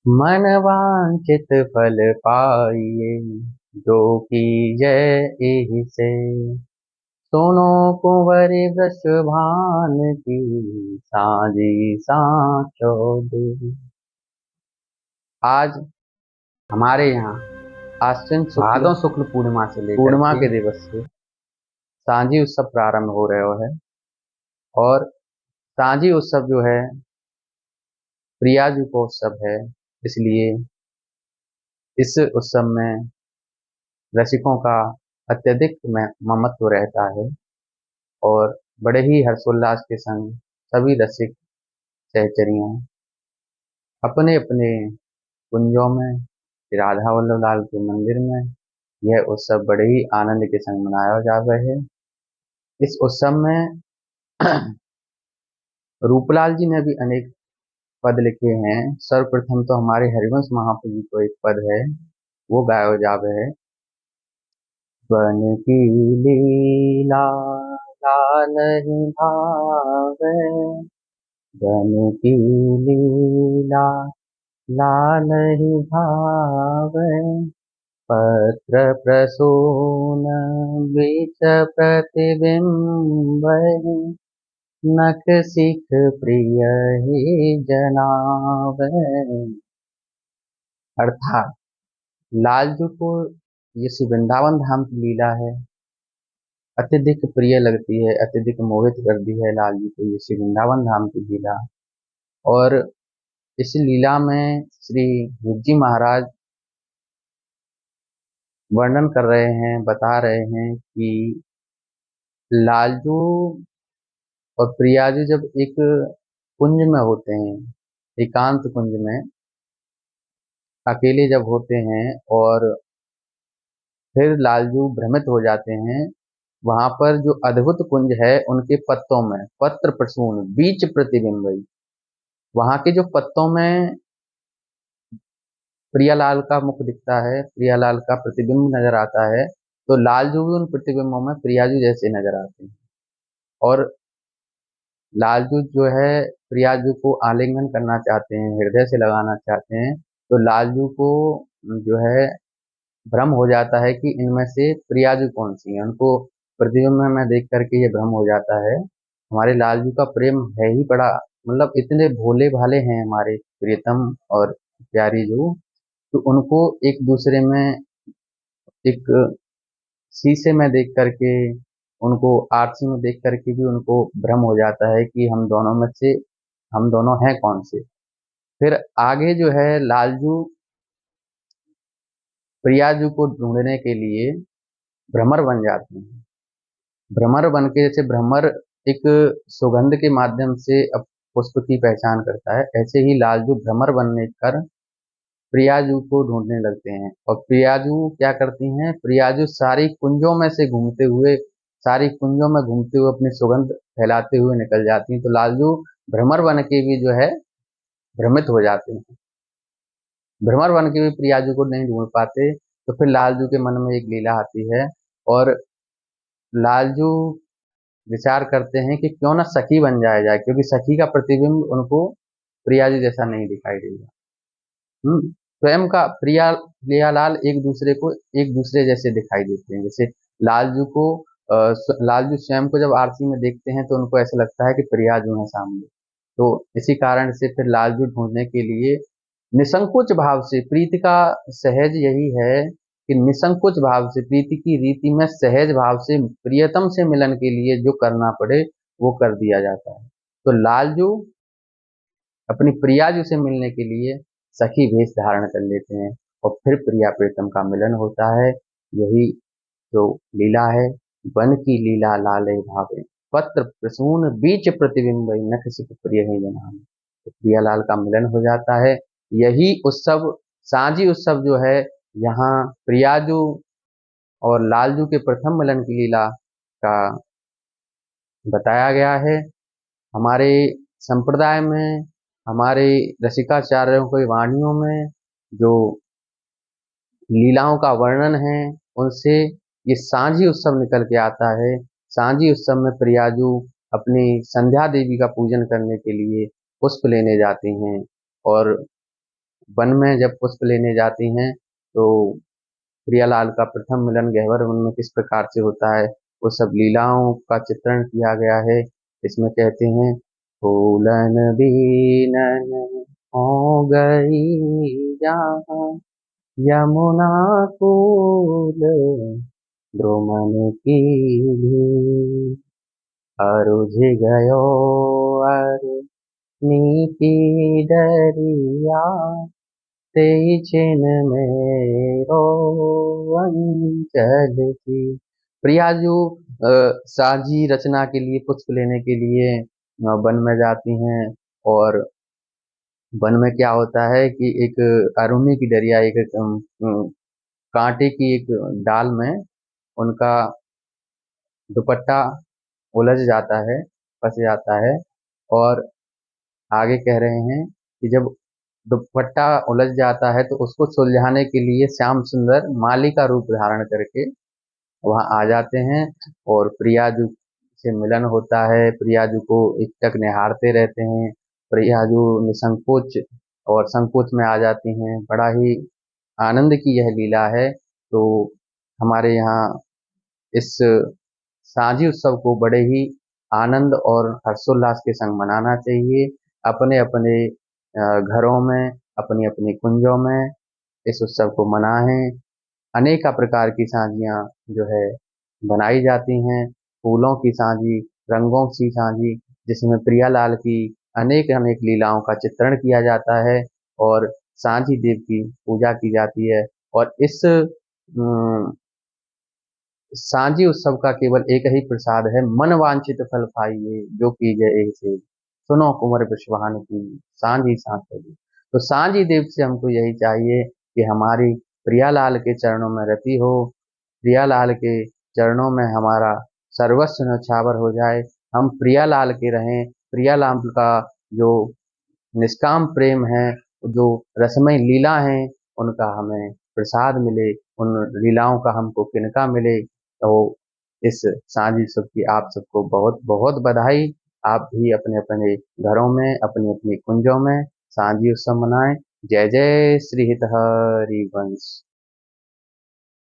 मन वांछित फल पाइए, जो कीजै एहि से। सुनो कुंवरि वृषभान की, साजी सांचो दे। आज हमारे यहाँ भादों शुक्ल पूर्णिमा से लेकर पूर्णिमा के दिवस से सांझी उत्सव प्रारंभ हो रहे है। और सांझी उत्सव जो है प्रियाजू का उत्सव है, इसलिए इस उत्सव में रसिकों का अत्यधिक ममत्व रहता है और बड़े ही हर्षोल्लास के संग सभी रसिक सहचरियों अपने अपने कुंजों में राधा वल्लभ लाल के मंदिर में यह उत्सव बड़े ही आनंद के संग मनाया जा रहा है। इस उत्सव में रूपलाल जी ने भी अनेक पद लिखे हैं। सर्वप्रथम तो हमारे हरिवंश महाप्रभु जी को एक पद है, वो गाया जावे है। वन की लीला लालहि भावे, वन की लीला लालहि भावे। पत्र प्रसून बीच प्रतिबिंब, नख सिख प्रिय ही जनावे। अर्थात लालजू को ये श्री वृंदावन धाम की लीला है, अत्यधिक प्रिय लगती है, अत्यधिक मोहित करती है लालजू को ये श्री वृंदावन धाम की लीला। और इस लीला में श्री जी महाराज वर्णन कर रहे हैं, बता रहे हैं कि लालजू और प्रियाजू जब एक कुंज में होते हैं, एकांत कुंज में अकेले जब होते हैं और फिर लालजू भ्रमित हो जाते हैं, वहां पर जो अद्भुत कुंज है उनके पत्तों में पत्र प्रसून बीच प्रतिबिंब, वहां के जो पत्तों में प्रियालाल का मुख दिखता है, प्रियालाल का प्रतिबिंब नजर आता है, तो लालजू भी उन प्रतिबिंबों में प्रियाजू जैसे नजर आते हैं। और लालजू जो है प्रियाजू को आलिंगन करना चाहते हैं, हृदय से लगाना चाहते हैं, तो लालजू को जो है भ्रम हो जाता है कि इनमें से प्रियाजू कौन सी है। उनको प्रतिबिंब में देख करके ये भ्रम हो जाता है। हमारे लालजू का प्रेम है ही बड़ा, मतलब इतने भोले भाले हैं हमारे प्रियतम और प्यारी जू, तो उनको एक दूसरे में एक शीशे में देख करके, उनको आरसी में देख करके भी उनको भ्रम हो जाता है कि हम दोनों में से हम दोनों हैं कौन से। फिर आगे जो है लालजू प्रियाजू को ढूंढने के लिए भ्रमर बन जाते हैं। भ्रमर बन के, जैसे भ्रमर एक सुगंध के माध्यम से पुष्प की पहचान करता है, ऐसे ही लालजू भ्रमर बनने कर प्रियाजू को ढूंढने लगते हैं। और प्रियाजू क्या करती हैं, प्रियाजू सारी कुंजों में से घूमते हुए, सारी कुंजों में घूमते हुए अपनी सुगंध फैलाते हुए निकल जाती हैं। तो लालजू भ्रमर बन के भी जो है भ्रमित हो जाते हैं, भ्रमर बन के भी प्रियाजू को नहीं ढूंढ पाते। तो फिर लालजू के मन में एक लीला आती है और लालजू विचार करते हैं कि क्यों ना सखी बन जाया जाए, क्योंकि सखी का प्रतिबिंब उनको प्रियाजू जैसा नहीं दिखाई देगा। स्वयं का प्रियालाल एक दूसरे को एक दूसरे जैसे दिखाई देते हैं। जैसे लालजू को लालजू स्वयं को जब आरसी में देखते हैं तो उनको ऐसा लगता है कि प्रियाजू है सामने। तो इसी कारण से फिर लालजू ढूंढने के लिए निसंकोच भाव से, प्रीति का सहज यही है कि निसंकोच भाव से, प्रीति की रीति में सहज भाव से प्रियतम से मिलन के लिए जो करना पड़े वो कर दिया जाता है। तो लालजू अपनी प्रियाजू से मिलने के लिए सखी वेश धारण कर लेते हैं और फिर प्रिया प्रीतम का मिलन होता है। यही जो लीला है, वन की लीला लाले भावे, पत्र प्रसून बीच प्रतिबिंब, नख सिख प्रिय है जनान। तो प्रियालाल का मिलन हो जाता है। यही उत्सव सांझी उत्सव जो है, यहाँ प्रियाजू और लालजू के प्रथम मिलन की लीला का बताया गया है। हमारे संप्रदाय में, हमारे रसिकाचार्यों की वाणियों में जो लीलाओं का वर्णन है, उनसे ये सांझी उत्सव निकल के आता है। सांझी उत्सव में प्रियाजू अपनी संध्या देवी का पूजन करने के लिए पुष्प लेने जाते हैं और वन में जब पुष्प लेने जाती हैं तो प्रियालाल का प्रथम मिलन गहवर वन में किस प्रकार से होता है, वो सब लीलाओं का चित्रण किया गया है। इसमें कहते हैं, फूलन बीनन हो गई जहाँ यमुना कूल द्रुमन की भी, अरुझ गयो अरु नीति डरिया तेई छिन मेरो अंचल की। प्रियाजू साझी रचना के लिए पुष्प लेने के लिए वन में जाती हैं, और वन में क्या होता है कि एक अरुणी की डरिया, एक कांटे की एक डाल में उनका दुपट्टा उलझ जाता है, फंस जाता है। और आगे कह रहे हैं कि जब दुपट्टा उलझ जाता है तो उसको सुलझाने के लिए श्याम सुंदर माली का रूप धारण करके वहां आ जाते हैं, और प्रियाजू से मिलन होता है। प्रियाजू को एकटक निहारते रहते हैं। प्रियाजू निसंकोच और संकोच में आ जाती हैं। बड़ा ही आनंद की यह लीला है। तो हमारे यहाँ इस साझी उत्सव को बड़े ही आनंद और हर्षोल्लास के संग मनाना चाहिए। अपने अपने घरों में, अपनी अपनी कुंजों में इस उत्सव को मनाएं। अनेक प्रकार की साझियाँ जो है बनाई जाती हैं। फूलों की साझी, रंगों की साझी, जिसमें प्रियालाल की अनेक अनेक लीलाओं का चित्रण किया जाता है, और साझी देव की पूजा की जाती है। और इस सांझी उत्सव का केवल एक ही प्रसाद है, मन वांछित फल पाइए जो कीजिए ऐसे, सुनो कुंवर बिश्वान की सांझी सांझी। तो सांझी देव से हमको यही चाहिए कि हमारी प्रियालाल के चरणों में रति हो, प्रियालाल के चरणों में हमारा सर्वस्व न्यौछावर हो जाए, हम प्रियालाल के रहें। प्रियालाल का जो निष्काम प्रेम है, जो रसमय लीला है, उनका हमें प्रसाद मिले, उन लीलाओं का हमको किनका मिले। तो इस सांझी उत्सव की आप सबको बहुत बहुत बधाई। आप भी अपने अपने घरों में, अपनी अपनी कुंजों में सांझी उत्सव मनाएं। जय जय श्री हितहरि वंश।